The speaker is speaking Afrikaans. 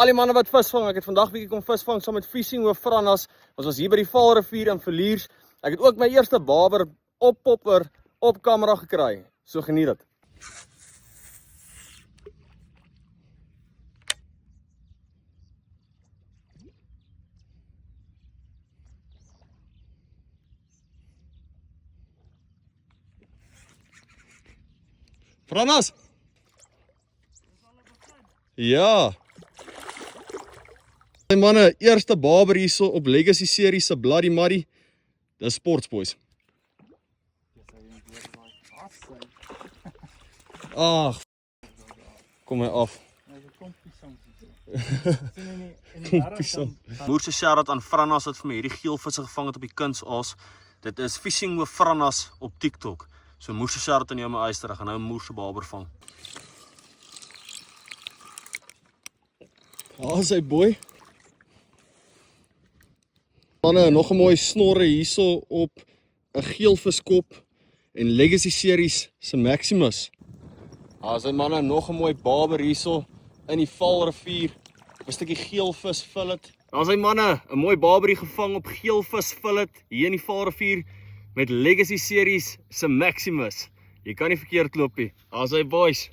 al die manne wat visvang. Ek het vandag bietjie kom visvang saam met Fishing with Frannas. Ons was hier by die Vaalrivier in Villiers. Ek het ook my eerste baber op popper op kamera gekry. So geniet dit. Frannas! Ja. My manne, eerste baber hierso op Legacy serie se Bloody Muddy. Dis Sports Boys. Ag. Kom my af. Moerse shout-out aan Frannas wat vir my hierdie geelvisse gevang het op die Kunsaas. Dit is Fishing with Frannas op TikTok. So moerse shout-out aan jou my eyster, ek gaan nou 'n moerse baber vang. Daar is hy boy. Manne, nog 'n mooi snorre hierso op 'n geelviskop en Legacy series se Maximus. Daar is hy manne, nog 'n mooi baber hierso in die Vaalrivier. 'n Stukkie geelvis fillet. Daar is hy manne, 'n mooi baberie gevang op geelvis fillet hier in die Vaalrivier met Legacy series se Maximus. Jy kan nie verkeerd loop nie. Daar is hy boys.